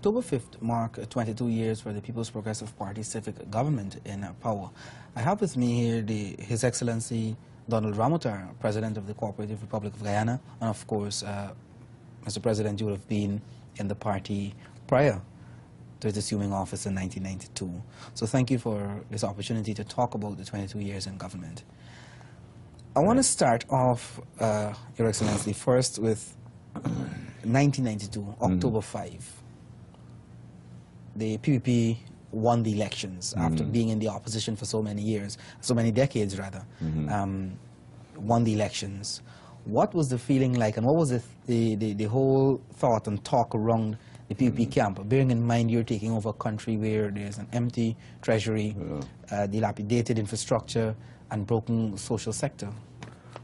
October 5th mark 22 years for the People's Progressive Party civic government in power. I have with me here His Excellency Donald Ramotar, President of the Cooperative Republic of Guyana, and of course, Mr. President, you would have been in the party prior to its assuming office in 1992. So thank you for this opportunity to talk about the 22 years in government. I want to start off, Your Excellency, first with 1992, October 5. The PPP won the elections after being in the opposition for so many years, so many decades rather, won the elections. What was the feeling like, and what was the whole thought and talk around the PPP camp, bearing in mind you're taking over a country where there's an empty treasury, dilapidated infrastructure, and broken social sector?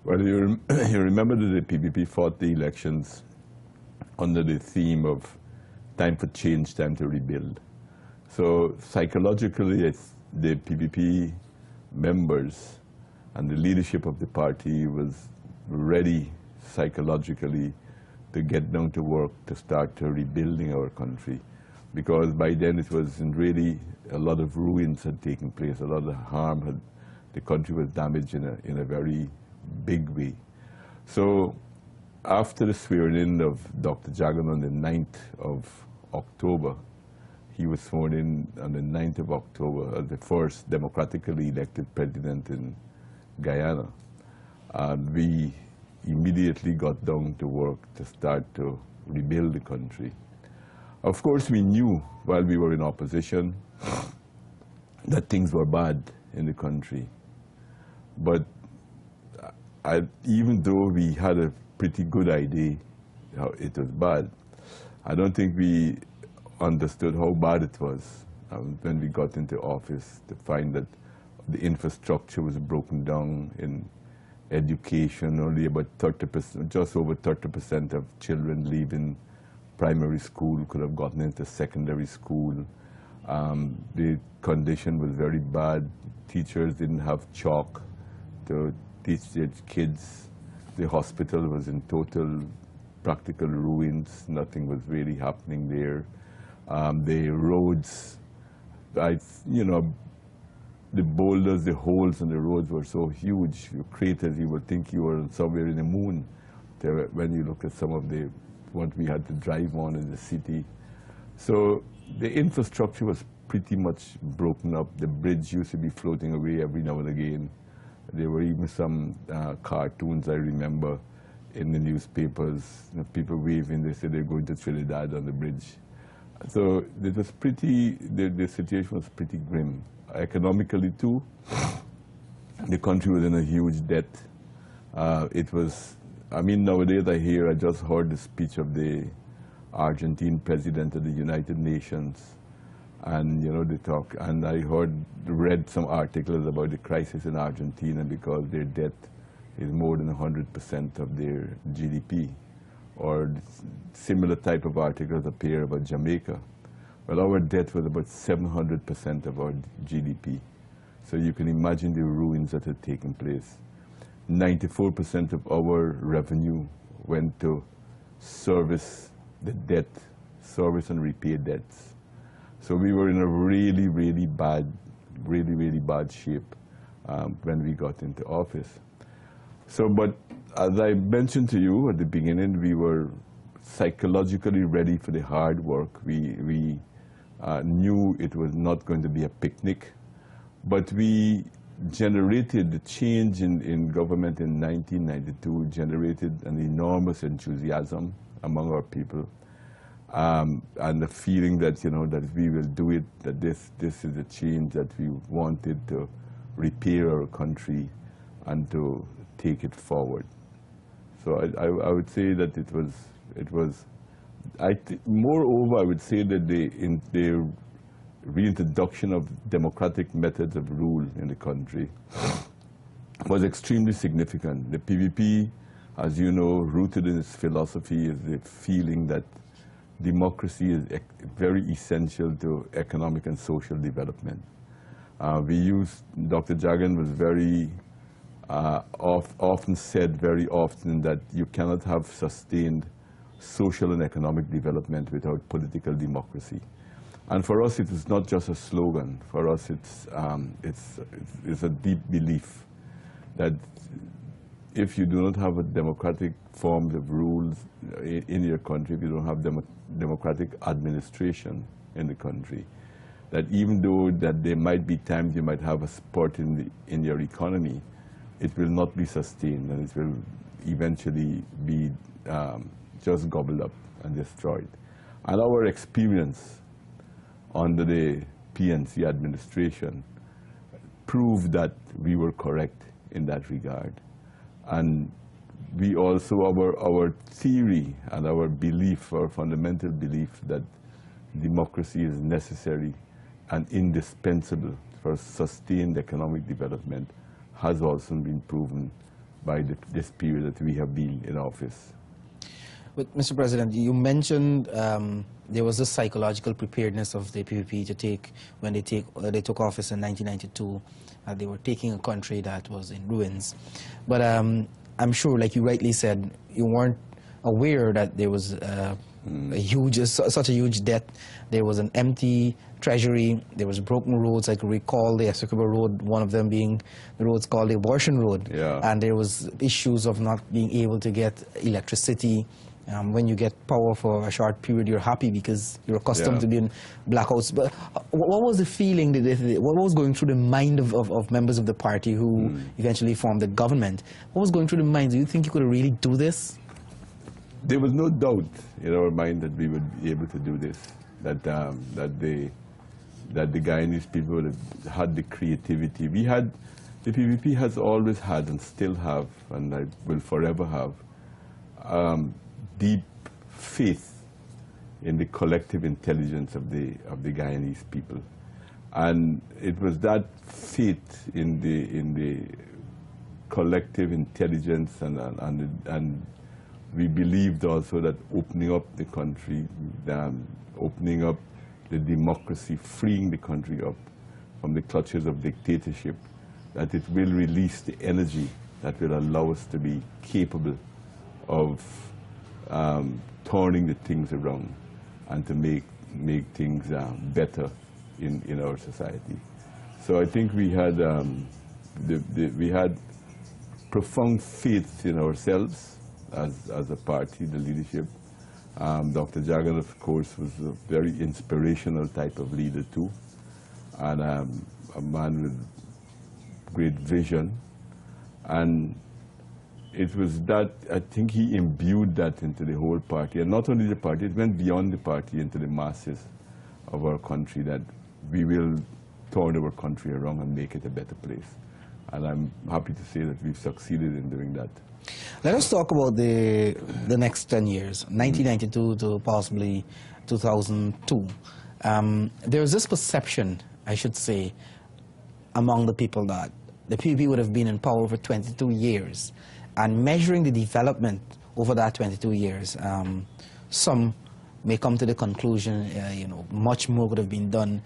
Well, you remember that the PPP fought the elections under the theme of time for change, time to rebuild. So psychologically, the PPP members and the leadership of the party was ready psychologically to get down to work to start rebuilding our country, because by then it was really a lot of ruins had taken place, a lot of harm the country was damaged in a very big way. So after the swearing-in of Dr. Jagan on the 9th of October, he was sworn in on the 9th of October as the first democratically elected president in Guyana. And we immediately got down to work to start to rebuild the country. Of course, we knew while we were in opposition that things were bad in the country. But even though we had a pretty good idea how it was bad, I don't think we understood how bad it was when we got into office, to find that the infrastructure was broken down in education. Only about 30%, just over 30% of children leaving primary school could have gotten into secondary school. The condition was very bad. Teachers didn't have chalk to teach their kids. The hospital was in total practical ruins. Nothing was really happening there. The roads, the boulders, the holes in the roads were so huge, craters, you would think you were somewhere in the moon when you look at some of what we had to drive on in the city. So the infrastructure was pretty much broken up. The bridge used to be floating away every now and again. There were even some cartoons, I remember, in the newspapers, people waving. They said they're going to Trinidad on the bridge. So it was the situation was pretty grim. Economically too, the country was in a huge debt. Nowadays I just heard the speech of the Argentine president of the United Nations, and they talk, and I read some articles about the crisis in Argentina because their debt is more than 100% of their GDP, or similar type of articles appear about Jamaica. Well, our debt was about 700% of our GDP. So you can imagine the ruins that had taken place. 94% of our revenue went to service the debt, service and repay debts. So we were in a really, really bad shape when we got into office. So, but as I mentioned to you at the beginning, we were psychologically ready for the hard work. We knew it was not going to be a picnic, but we generated the change in government in 1992, generated an enormous enthusiasm among our people, and the feeling that, that we will do it, that this is a change that we wanted to repair our country and to take it forward. So I would say that it was. Moreover, I would say that the reintroduction of democratic methods of rule in the country was extremely significant. The PPP, as you know, rooted in its philosophy, is the feeling that democracy is very essential to economic and social development. Dr. Jagan was very often said very often that you cannot have sustained social and economic development without political democracy. And for us, it is not just a slogan. For us, it's a deep belief that if you do not have a democratic forms of rules in your country, if you don't have democratic administration in the country, that even though that there might be times you might have a spurt in your economy, it will not be sustained, and it will eventually be just gobbled up and destroyed. And our experience under the PNC administration proved that we were correct in that regard. And we also, our theory and our belief, our fundamental belief that democracy is necessary and indispensable for sustained economic development has also been proven by this period that we have been in office. But, Mr. President, you mentioned there was a psychological preparedness of the PPP to take, when they took office in 1992, they were taking a country that was in ruins. But I'm sure, like you rightly said, you weren't aware that there was such a huge debt. There was an empty treasury. There was broken roads. I can recall the Essequibo Road, one of them being the roads called the Abortion Road. Yeah. And there was issues of not being able to get electricity. When you get power for a short period, you're happy because you're accustomed to being blackouts. But what was the feeling, what was going through the mind of members of the party who eventually formed the government? What was going through the mind? Do you think you could really do this? There was no doubt in our mind that we would be able to do this, that the Guyanese people would have had the creativity. The PPP has always had and still have, and I will forever have, deep faith in the collective intelligence of the Guyanese people, and it was that faith in the collective intelligence, and we believed also that opening up the country, opening up the democracy, freeing the country up from the clutches of dictatorship, that it will release the energy that will allow us to be capable of turning the things around and to make things better in our society. So I think we had we had profound faith in ourselves as a party, the leadership. Dr. Jagan, of course, was a very inspirational type of leader too, and a man with great vision. And it was that, I think he imbued that into the whole party, and not only the party, it went beyond the party into the masses of our country, that we will turn our country around and make it a better place. And I'm happy to say that we've succeeded in doing that. Let us talk about the next 10 years, 1992 to possibly 2002. There was this perception, I should say, among the people that the PPP would have been in power for 22 years. And measuring the development over that 22 years, some may come to the conclusion, much more would have been done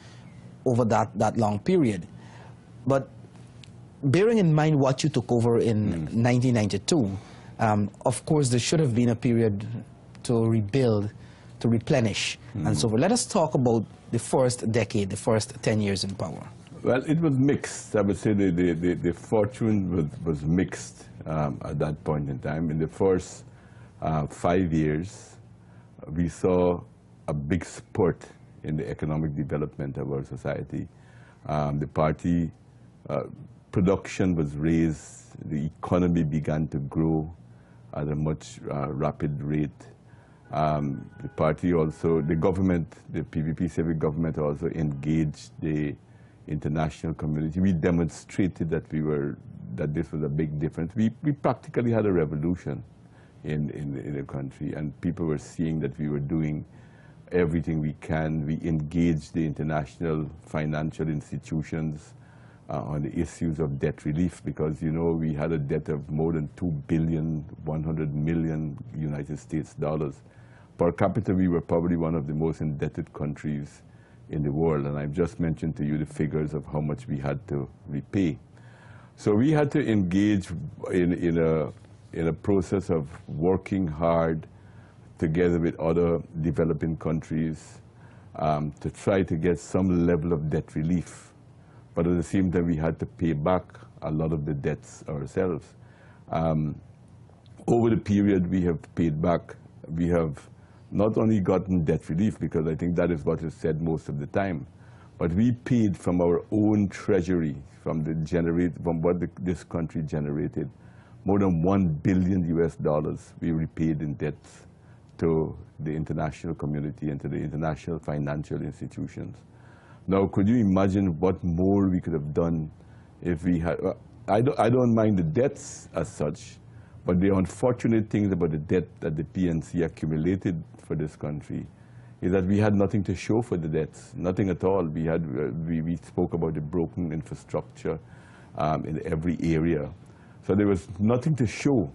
over that long period. But bearing in mind what you took over in 1992, of course, there should have been a period to rebuild, to replenish, and so forth. Let us talk about the first decade, the first 10 years in power. Well, it was mixed. I would say the fortune was mixed at that point in time. In the first 5 years, we saw a big spurt in the economic development of our society. The party production was raised, the economy began to grow at a much rapid rate. The party also, the government, the PPP civic government also engaged the international community. We demonstrated that that this was a big difference. We practically had a revolution in the country, and people were seeing that we were doing everything we can. We engaged the international financial institutions on the issues of debt relief, because we had a debt of more than $2.1 billion United States dollars. Per capita, we were probably one of the most indebted countries in the world, and I've just mentioned to you the figures of how much we had to repay. So we had to engage in a process of working hard together with other developing countries, to try to get some level of debt relief. But at the same time, we had to pay back a lot of the debts ourselves. Over the period we have paid back, we have not only gotten debt relief, because I think that is what is said most of the time, but we paid from our own treasury, from what this country generated, more than $1 billion we repaid in debts to the international community and to the international financial institutions. Now, could you imagine what more we could have done if we had? I don't mind the debts as such, but the unfortunate things about the debt that the PNC accumulated for this country is that we had nothing to show for the debts, nothing at all. We spoke about the broken infrastructure in every area. So there was nothing to show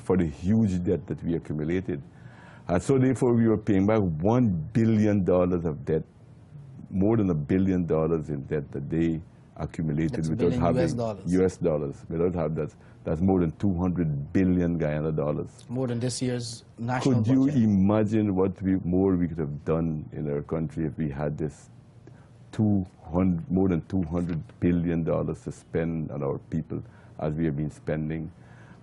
for the huge debt that we accumulated. And so therefore we were paying back $1 billion of debt, more than $1 billion in debt that they accumulated. That's without having US dollars. Without having that's more than 200 billion Guyana dollars. More than this year's national budget. Could you imagine what more we could have done in our country if we had this more than $200 billion to spend on our people as we have been spending?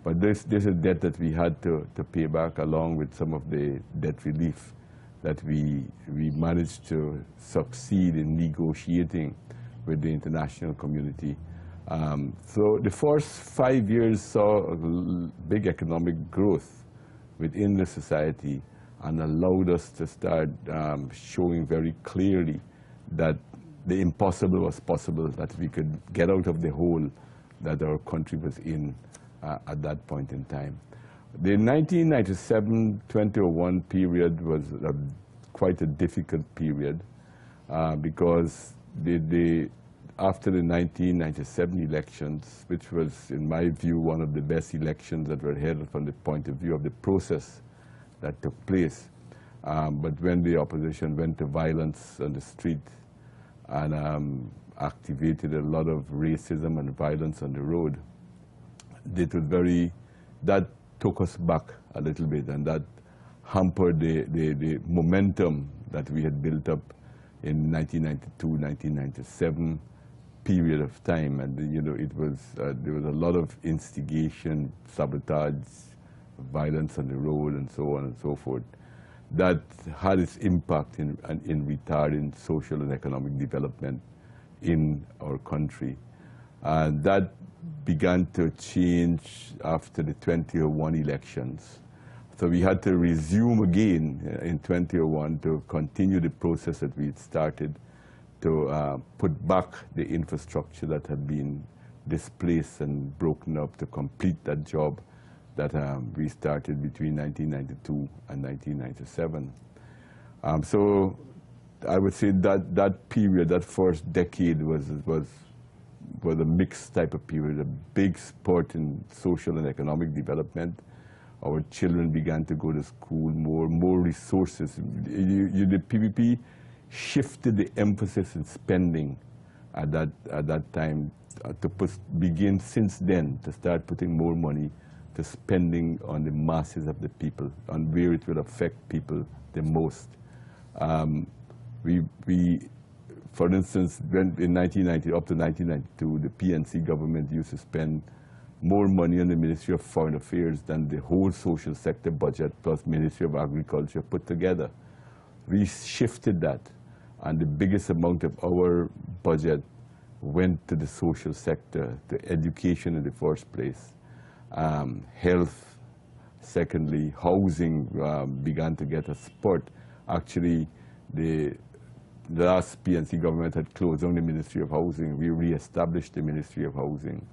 But this is debt that we had to pay back, along with some of the debt relief that we managed to succeed in negotiating with the international community. So the first 5 years saw a big economic growth within the society and allowed us to start showing very clearly that the impossible was possible, that we could get out of the hole that our country was in at that point in time. The 1997-2001 period was quite a difficult period because after the 1997 elections, which was, in my view, one of the best elections that were held from the point of view of the process that took place, but when the opposition went to violence on the street and activated a lot of racism and violence on the road, that took us back a little bit, and that hampered the momentum that we had built up in 1992, 1997 period of time. And there was a lot of instigation, sabotage, violence on the road, and so on and so forth, that had its impact in retarding social and economic development in our country. And that began to change after the 2001 elections. So we had to resume again in 2001 to continue the process that we had started to put back the infrastructure that had been displaced and broken up, to complete that job that we started between 1992 and 1997. So I would say that period, that first decade was a mixed type of period, a big spurt in social and economic development. Our children began to go to school, more resources. The PPP shifted the emphasis in spending at that time to begin since then to start putting more money to spending on the masses of the people, on where it will affect people the most. For instance, in 1990 up to 1992, the PNC government used to spend more money on the Ministry of Foreign Affairs than the whole social sector budget plus Ministry of Agriculture put together. We shifted that, and the biggest amount of our budget went to the social sector, to education in the first place, health, secondly, housing began to get a spurt. Actually, the last PNC government had closed down the Ministry of Housing. We re-established the Ministry of Housing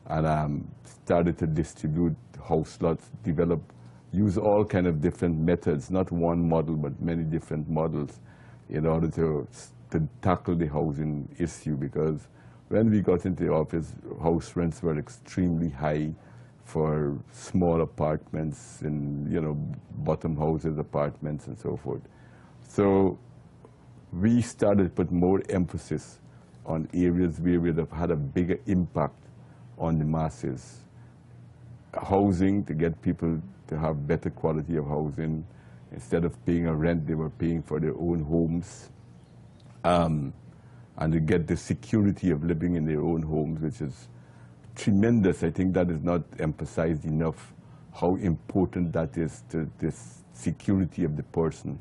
and started to distribute house lots, use all kind of different methods, not one model, but many different models in order to tackle the housing issue. Because when we got into the office, house rents were extremely high for small apartments and, bottom houses, apartments, and so forth. So we started to put more emphasis on areas where we would have had a bigger impact on the masses. Housing, to get people to have better quality of housing, Instead of paying a rent, they were paying for their own homes. And to get the security of living in their own homes, which is tremendous. I think that is not emphasized enough, how important that is to this security of the person,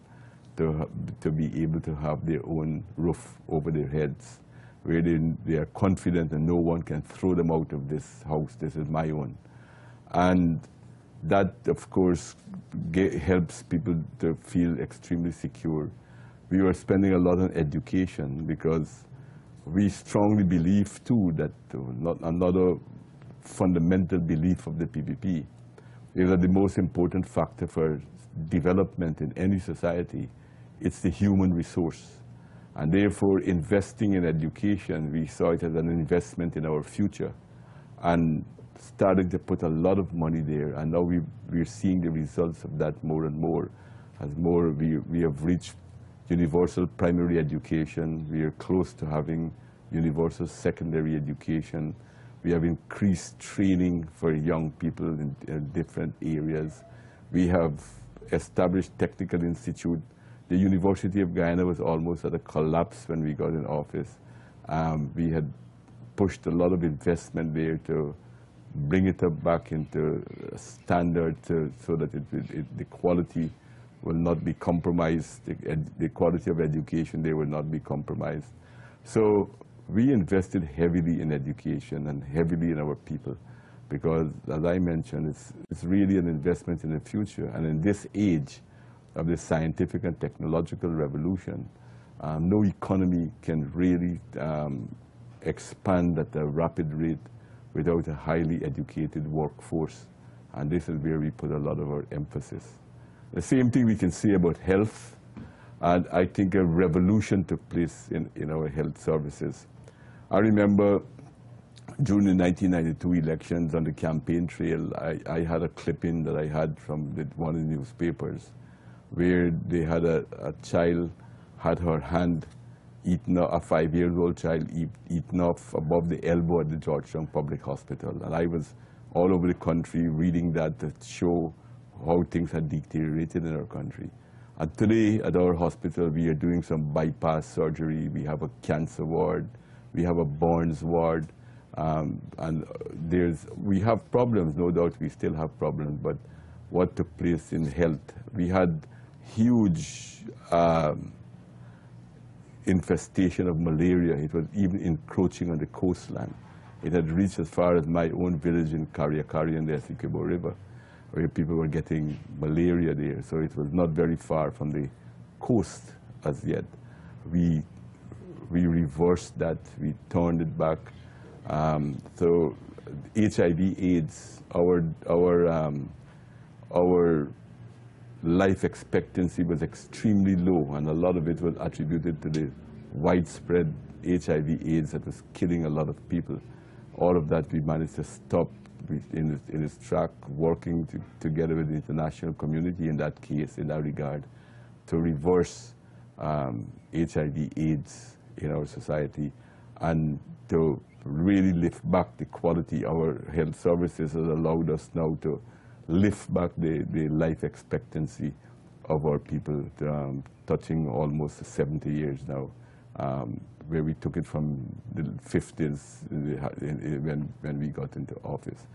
to be able to have their own roof over their heads, where they are confident and no one can throw them out of this house. This is my own. And that, of course, helps people to feel extremely secure. We were spending a lot on education because we strongly believe, too, that another fundamental belief of the PPP is that the most important factor for development in any society, it's the human resource. And therefore, investing in education, we saw it as an investment in our future, and started to put a lot of money there. And now we're seeing the results of that more and more. As we have reached universal primary education. We are close to having universal secondary education. We have increased training for young people in different areas. We have established technical institute. The University of Guyana was almost at a collapse when we got in office. We had pushed a lot of investment there to bring it up back into a standard so that the quality will not be compromised. The quality of education there will not be compromised. So we invested heavily in education and heavily in our people because, as I mentioned, it's really an investment in the future. And in this age of the scientific and technological revolution, no economy can really expand at a rapid rate without a highly educated workforce. And this is where we put a lot of our emphasis. The same thing we can say about health. And I think a revolution took place in our health services. I remember during the 1992 elections on the campaign trail, I had a clipping that I had from one of the newspapers where they had a child had her hand eaten, a 5-year-old child eaten off above the elbow at the Georgetown Public Hospital. And I was all over the country reading that to show how things had deteriorated in our country. And today at our hospital, we are doing some bypass surgery. We have a cancer ward. We have a burns ward. And we have problems, no doubt we still have problems, but what took place in health, we had huge infestation of malaria. It was even encroaching on the coastline. It had reached as far as my own village in Kariakari and the Essequibo River, where people were getting malaria there. So it was not very far from the coast as yet. We reversed that, we turned it back. So HIV/AIDS, our life expectancy was extremely low, and a lot of it was attributed to the widespread HIV/AIDS that was killing a lot of people. All of that we managed to stop in its track, working together with the international community in that case, in that regard, to reverse HIV/AIDS in our society and to really lift back the quality. Our health services has allowed us now to lift back the life expectancy of our people, touching almost 70 years now, where we took it from the 50s when we got into office.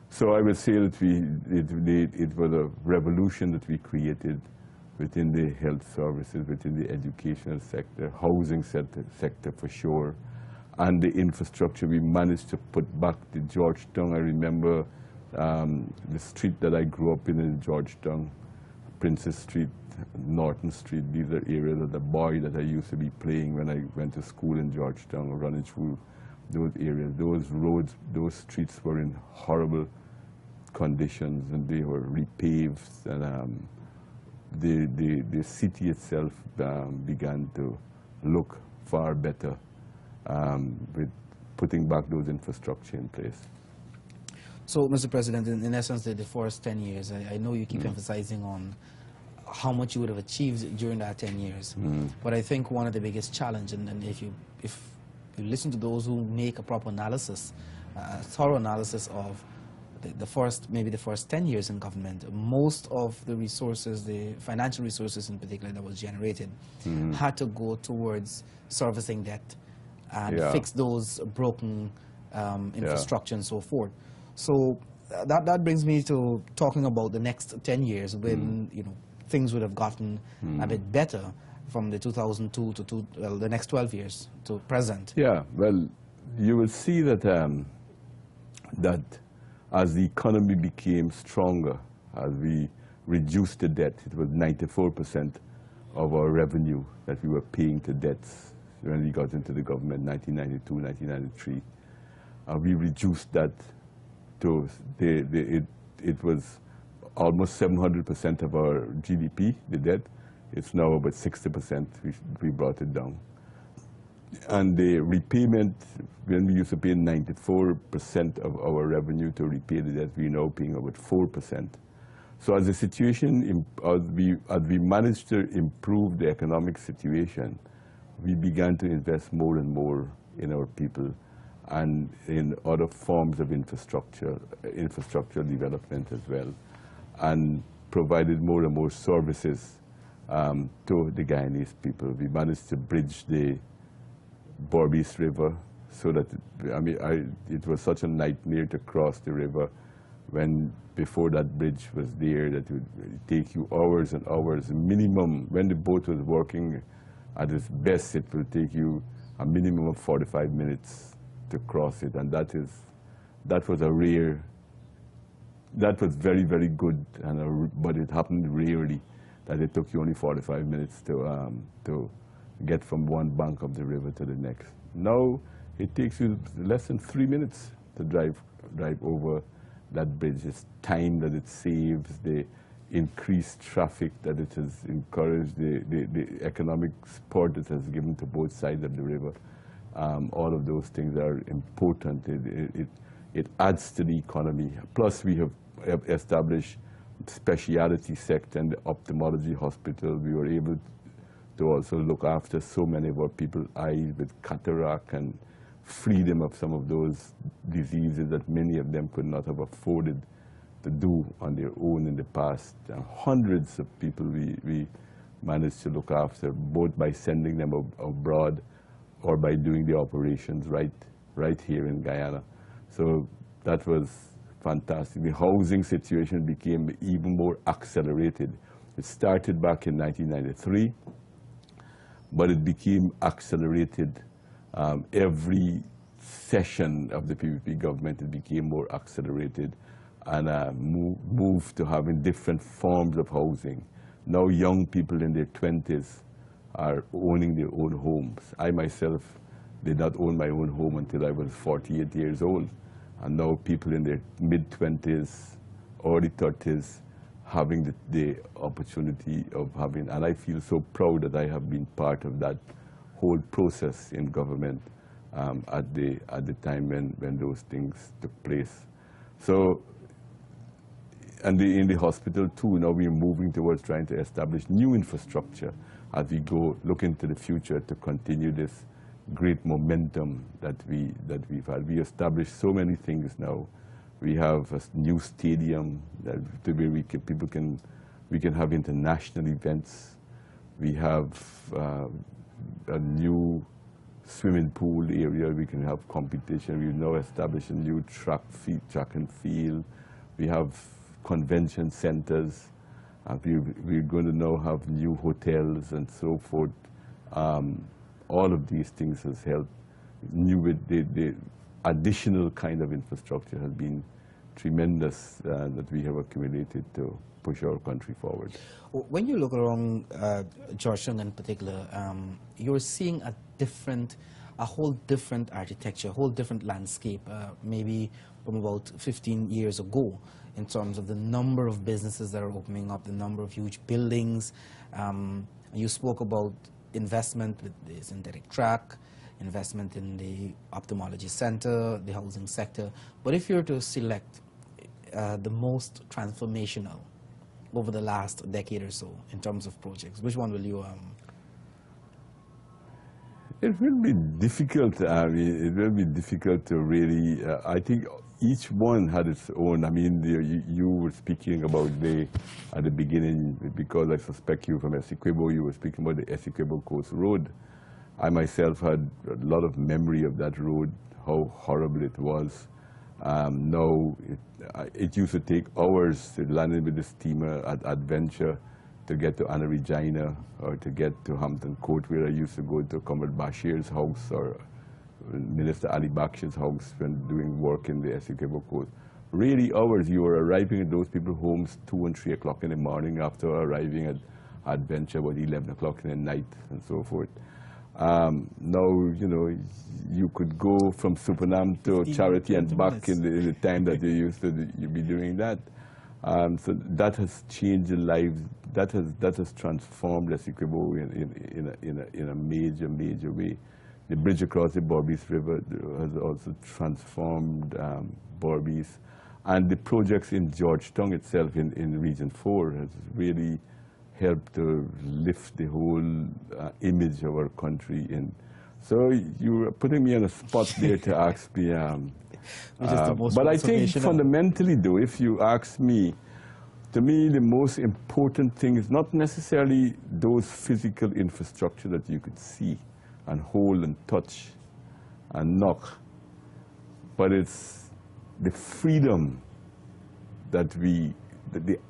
So I would say that it was a revolution that we created within the health services, within the educational sector, housing sector for sure, and the infrastructure. We managed to put back the Georgetown. I remember the street that I grew up in Georgetown, Princess Street, Norton Street. These are areas of the boy that I used to be playing when I went to school in Georgetown, running through those areas. Those roads, those streets were in horrible conditions, and they were repaved, and the city itself began to look far better with putting back those infrastructure in place. So, Mr. President, in essence, the first 10 years, I know you keep emphasizing on how much you would have achieved during that 10 years. But I think one of the biggest challenges, and if you listen to those who make a proper analysis, a thorough analysis of maybe the first 10 years in government, most of the resources, the financial resources in particular that was generated, had to go towards servicing debt and fix those broken infrastructure and so forth. So that brings me to talking about the next 10 years when things would have gotten a bit better from the 2002 to the next 12 years to present. Yeah, well, you will see that that as the economy became stronger, as we reduced the debt, it was 94% of our revenue that we were paying to debts when we got into the government, 1992, 1993. We reduced that to, it was almost 700% of our GDP, the debt. It's now about 60%, we brought it down. And the repayment, when we used to pay 94% of our revenue to repay the debt, we're now paying about 4%. So as the situation, as we managed to improve the economic situation, we began to invest more and more in our people and in other forms of infrastructure development as well, and provided more and more services to the Guyanese people. We managed to bridge the Berbice River so that, it was such a nightmare to cross the river when before that bridge was there, that it would take you hours and hours. Minimum, when the boat was working at its best, it will take you a minimum of 45 minutes to cross it, and that was very, very good, but it happened rarely that it took you only 45 minutes to get from one bank of the river to the next. Now it takes you less than 3 minutes to drive over that bridge. It's time that it saves, the increased traffic that it has encouraged, the economic support it has given to both sides of the river. All of those things are important. It adds to the economy. Plus, we have established specialty sector and the ophthalmology hospital. We were able to also look after so many of our people's eyes with cataract and free them of some of those diseases that many of them could not have afforded to do on their own in the past. Hundreds of people we managed to look after, both by sending them abroad or by doing the operations right here in Guyana. So that was fantastic. The housing situation became even more accelerated. It started back in 1993, but it became accelerated. Every session of the PPP government, it became more accelerated and moved to having different forms of housing. Now young people in their 20s are owning their own homes. I myself did not own my own home until I was 48 years old. And now people in their mid-20s, early 30s, having the opportunity of having, and I feel so proud that I have been part of that whole process in government at the time when those things took place. So, and in the hospital too, now we're moving towards trying to establish new infrastructure as we go look into the future to continue this great momentum that we've had. We established so many things now. We have a new stadium where we can have international events. We have a new swimming pool area. We can have competition. We've now established a new track and field. We have convention centers. We're going to now have new hotels and so forth. All of these things has helped. The additional kind of infrastructure has been tremendous that we have accumulated to push our country forward. When you look around Georgetown in particular, you're seeing a whole different architecture, a whole different landscape, maybe from about 15 years ago, in terms of the number of businesses that are opening up, the number of huge buildings. You spoke about investment with the synthetic track, investment in the ophthalmology center, the housing sector. But if you were to select the most transformational over the last decade or so in terms of projects, which one will you? It will be difficult. It will be difficult to really. I think each one had its own. I mean, you were speaking about at the beginning, because I suspect you from Essequibo, you were speaking about the Essequibo Coast Road. I myself had a lot of memory of that road, how horrible it was. Now, it used to take hours to land with the steamer at Adventure to get to Anna Regina or to get to Hampton Court, where I used to go to Comrade Bashir's house or Minister Ali Bakshi's house when doing work in the Essequibo Coast. Really hours. You were arriving at those people's homes 2 and 3 o'clock in the morning after arriving at Adventure about 11 o'clock in the night and so forth. Now, you know, you could go from Supernam to Charity and back in the time that you used to be doing that. So that has changed the lives. That has transformed Essequibo in a major way. The bridge across the Berbice River has also transformed Berbice, and the projects in Georgetown itself in Region 4 has really helped to lift the whole image of our country. So you are putting me on a spot there to ask me. But I think fundamentally, though, if you ask me, to me, the most important thing is not necessarily those physical infrastructure that you could see and hold and touch and knock, but it's the freedom that the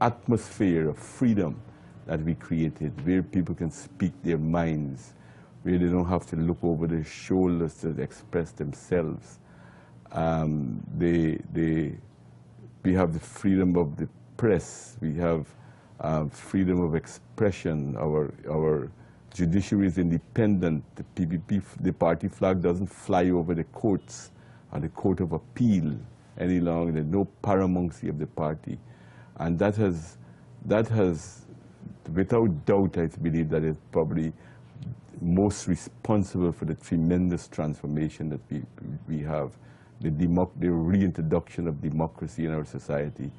atmosphere of freedom that we created, where people can speak their minds, where they don't have to look over their shoulders to express themselves. We have the freedom of the press. We have freedom of expression. Our judiciary is independent. The PPP, the party flag doesn't fly over the courts or the Court of Appeal any longer. There's no paramountcy of the party. And that has, without doubt, I believe that is probably most responsible for the tremendous transformation that we have, the reintroduction of democracy in our society,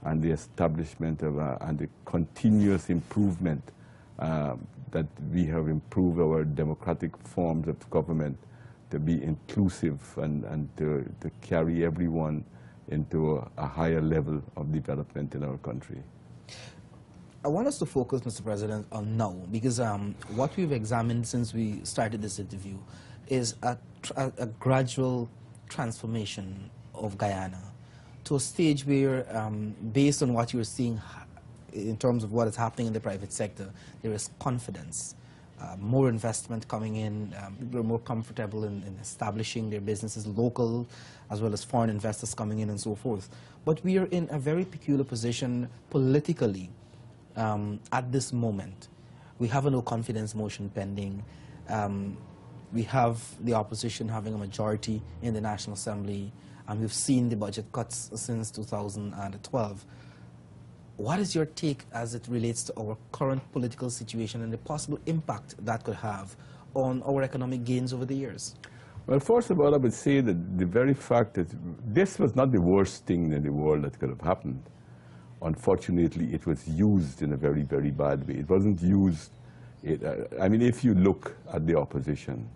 and the establishment of and the continuous improvement that we have improved our democratic forms of government to be inclusive and to carry everyone into a higher level of development in our country. I want us to focus, Mr. President, on now, because what we've examined since we started this interview is a gradual transformation of Guyana to a stage where, based on what you're seeing in terms of what is happening in the private sector, there is confidence, more investment coming in, people are more comfortable in establishing their businesses local, as well as foreign investors coming in and so forth. But we are in a very peculiar position politically at this moment. We have a no confidence motion pending. We have the opposition having a majority in the National Assembly, and we've seen the budget cuts since 2012. What is your take as it relates to our current political situation and the possible impact that could have on our economic gains over the years? Well, first of all, I would say that the very fact that this was not the worst thing in the world that could have happened. Unfortunately, it was used in a very, very bad way. It wasn't used, I mean, if you look at the opposition,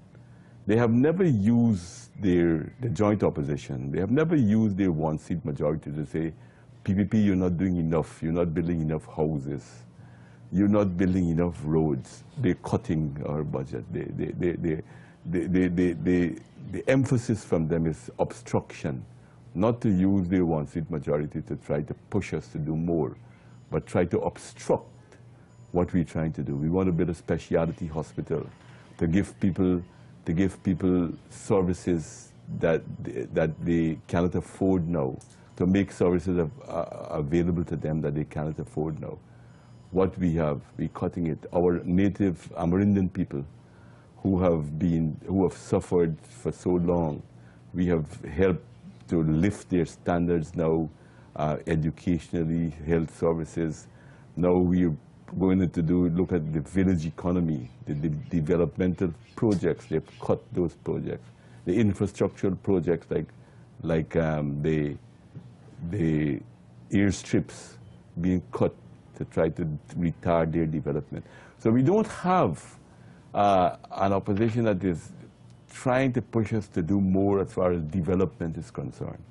they have never used the joint opposition, they have never used their one-seat majority to say, PPP, you're not doing enough, you're not building enough houses, you're not building enough roads. They're cutting our budget. The emphasis from them is obstruction, not to use their one-seat majority to try to push us to do more, but try to obstruct what we're trying to do. We want to build a specialty hospital to give people services that they cannot afford now, to make services available to them that they cannot afford now. What we have, we're cutting it. Our native Amerindian people who have suffered for so long, we have helped to lift their standards now, educationally, health services. Now we're going to look at the village economy, the developmental projects. They've cut those projects. The infrastructural projects like the airstrips being cut to try to retard their development. So we don't have an opposition that is trying to push us to do more as far as development is concerned.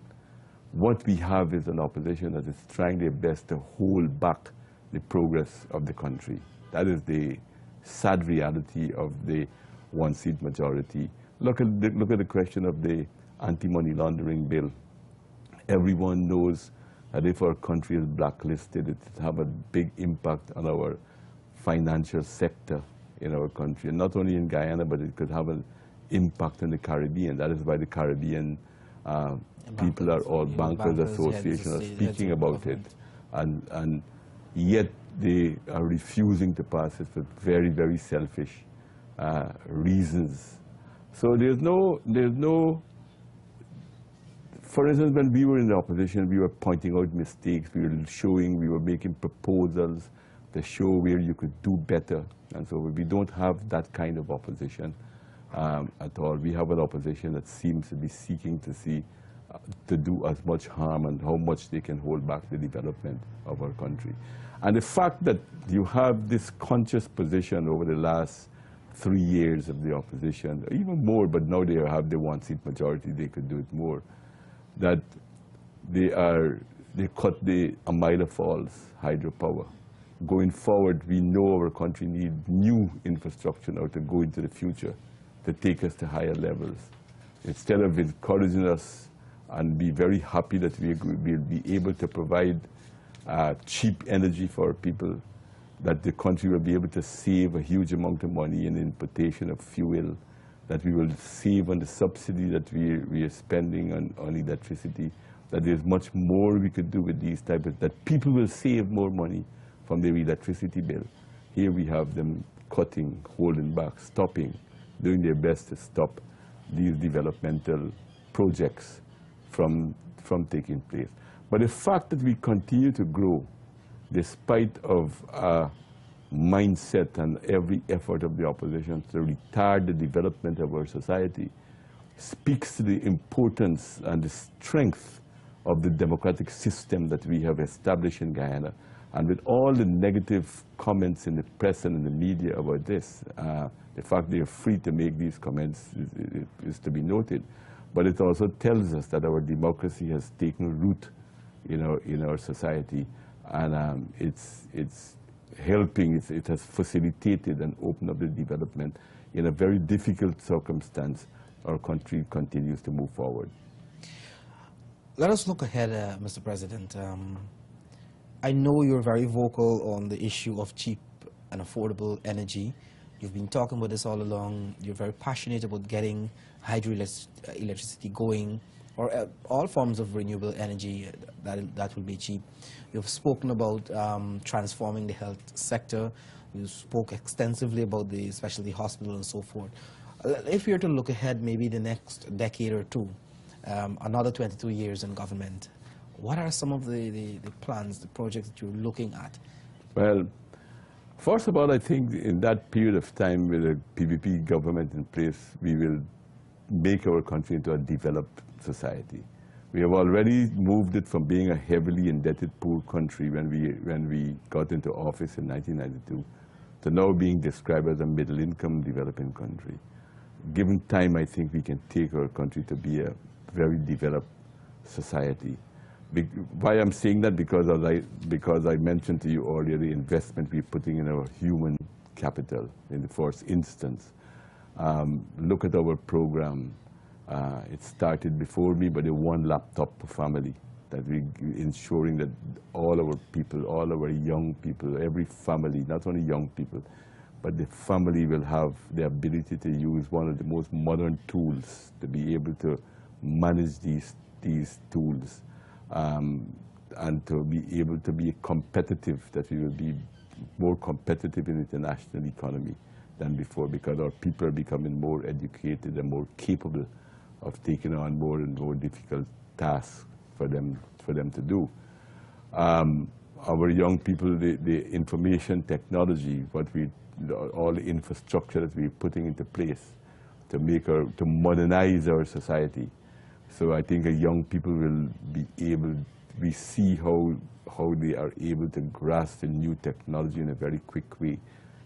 what we have is an opposition that is trying their best to hold back the progress of the country. That is the sad reality of the one-seat majority. Look at the question of the anti-money laundering bill. Everyone knows that if our country is blacklisted, it will have a big impact on our financial sector in our country, and not only in Guyana, but it could have an impact in the Caribbean. That is why the Caribbean people are all bankers association are speaking about it, and yet they are refusing to pass it for very, very selfish reasons. So there's no. For instance, when we were in the opposition, we were pointing out mistakes. We were making proposals to show where you could do better. And so we don't have that kind of opposition at all. We have an opposition that seems to be seeking to see, to do as much harm and how much they can hold back the development of our country. And the fact that you have this conscious position over the last 3 years of the opposition, even more, but now they have the one-seat majority, they could do it more, that they cut the Amila Falls hydropower. Going forward, we know our country needs new infrastructure now to go into the future, to take us to higher levels. Instead of encouraging us and be very happy that we'll be able to provide cheap energy for our people, that the country will be able to save a huge amount of money in importation of fuel, that we will save on the subsidy that we are spending on electricity, that there's much more we could do with these types of, that people will save more money from their electricity bill. Here we have them cutting, holding back, stopping, doing their best to stop these developmental projects from taking place. But the fact that we continue to grow, despite of mindset and every effort of the opposition to retard the development of our society, speaks to the importance and the strength of the democratic system that we have established in Guyana. And with all the negative comments in the press and in the media about this, the fact they are free to make these comments is to be noted. But it also tells us that our democracy has taken root in our society, and it's helping, it has facilitated and opened up the development. In a very difficult circumstance, our country continues to move forward. Let us look ahead, Mr. President. I know you're very vocal on the issue of cheap and affordable energy. You've been talking about this all along. You're very passionate about getting hydroelectricity going, or all forms of renewable energy that will be cheap. You've spoken about transforming the health sector. You spoke extensively about especially hospital and so forth. If we were to look ahead, maybe the next decade or two, another 22 years in government, what are some of the plans, the projects that you're looking at? Well, first of all, I think in that period of time with a PPP government in place, we will make our country into a developed society. We have already moved it from being a heavily indebted poor country when we got into office in 1992 to now being described as a middle-income developing country. Given time, I think we can take our country to be a very developed society. Why I'm saying that? Because I mentioned to you earlier the investment we're putting in our human capital in the first instance. Look at our program. It started before me, but the one laptop per family, that we ensuring that all our people, all our young people, every family, not only young people, but the family will have the ability to use one of the most modern tools to be able to manage these tools, and to be able to be competitive, that we will be more competitive in the international economy than before, because our people are becoming more educated and more capable of taking on more and more difficult tasks for them to do. Our young people, the information technology, all the infrastructure that we're putting into place to modernize our society. So I think young people will be able, we see how they are able to grasp the new technology in a very quick way.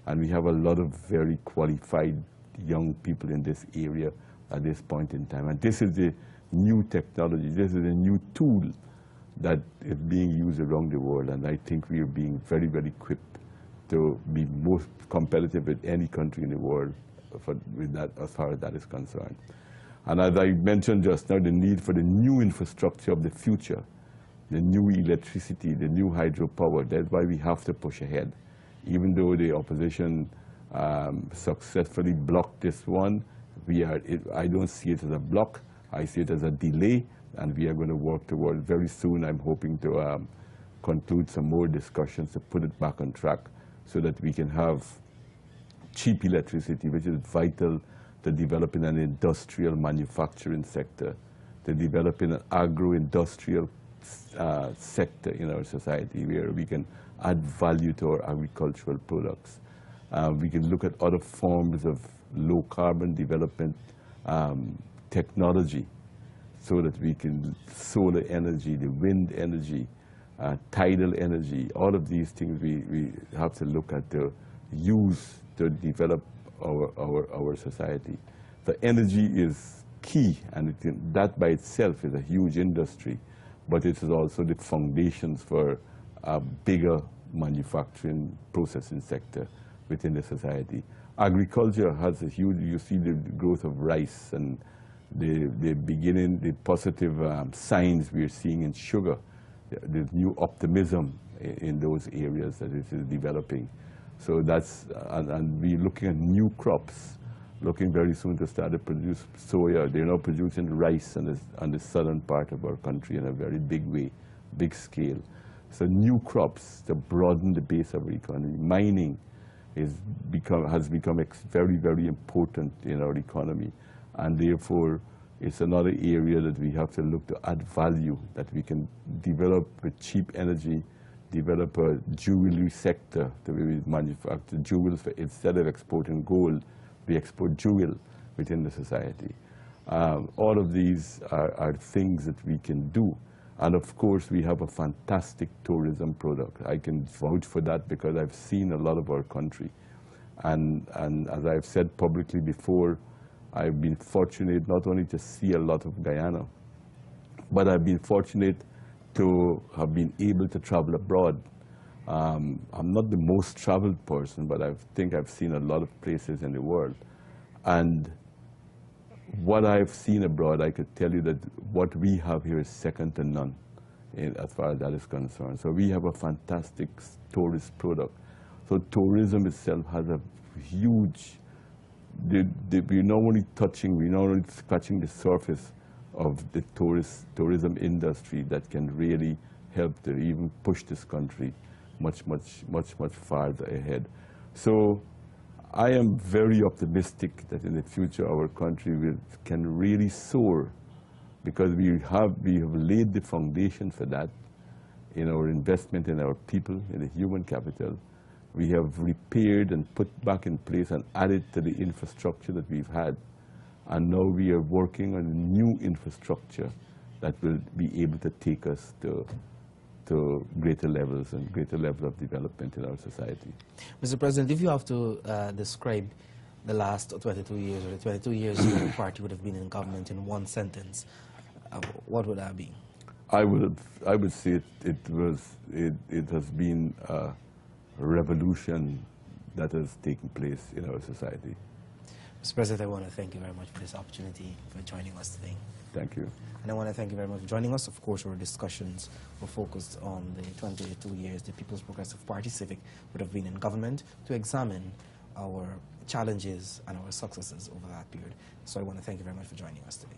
And we have a lot of very qualified young people in this area at this point in time. And this is the new technology. This is a new tool that is being used around the world, and I think we are being very, very equipped to be most competitive with any country in the world with that, as far as that is concerned. And as I mentioned just now, the need for the new infrastructure of the future, the new electricity, the new hydropower, that's why we have to push ahead. Even though the opposition successfully blocked this one, I don't see it as a block. I see it as a delay, and we are going to work toward very soon. I'm hoping to conclude some more discussions to put it back on track so that we can have cheap electricity, which is vital to developing an industrial manufacturing sector, to developing an agro-industrial sector in our society where we can add value to our agricultural products. We can look at other forms of low-carbon development technology so that we can solar energy, the wind energy, tidal energy, all of these things we have to look at to use to develop our society. The energy is key, and that by itself is a huge industry, but it is also the foundations for a bigger manufacturing processing sector within the society. Agriculture has a huge, you see the growth of rice and the positive signs we are seeing in sugar. There's new optimism in those areas that it is developing. So that's, and we're looking at new crops, looking very soon to start to produce soya. They're now producing rice on the southern part of our country in a very big way, big scale. So new crops to broaden the base of our economy. Mining has become very, very important in our economy. And therefore, it's another area that we have to look to add value, that we can develop with cheap energy, develop a jewelry sector to we manufacture jewels. Instead of exporting gold, we export jewel within the society. All of these are things that we can do. And of course, we have a fantastic tourism product. I can vouch for that because I've seen a lot of our country. And as I've said publicly before, I've been fortunate not only to see a lot of Guyana, but I've been fortunate to have been able to travel abroad. I'm not the most traveled person, but I think I've seen a lot of places in the world. And what I've seen abroad, I could tell you that what we have here is second to none as far as that is concerned. So we have a fantastic tourist product. So tourism itself has a huge, we're not only scratching the surface of the tourism industry that can really help to even push this country much farther ahead. So I am very optimistic that in the future our country can really soar, because we have laid the foundation for that in our investment in our people, in the human capital. We have repaired and put back in place and added to the infrastructure that we've had. And now we are working on a new infrastructure that will be able to take us to greater levels and greater level of development in our society. Mr. President, if you have to describe the last 22 years, or the 22 years the party would have been in government in one sentence, what would that be? I would say it has been a revolution that has taken place in our society. Mr. President, I want to thank you very much for this opportunity for joining us today. Thank you. And I want to thank you very much for joining us. Of course, our discussions were focused on the 22 years the People's Progressive Party Civic would have been in government, to examine our challenges and our successes over that period. So I want to thank you very much for joining us today.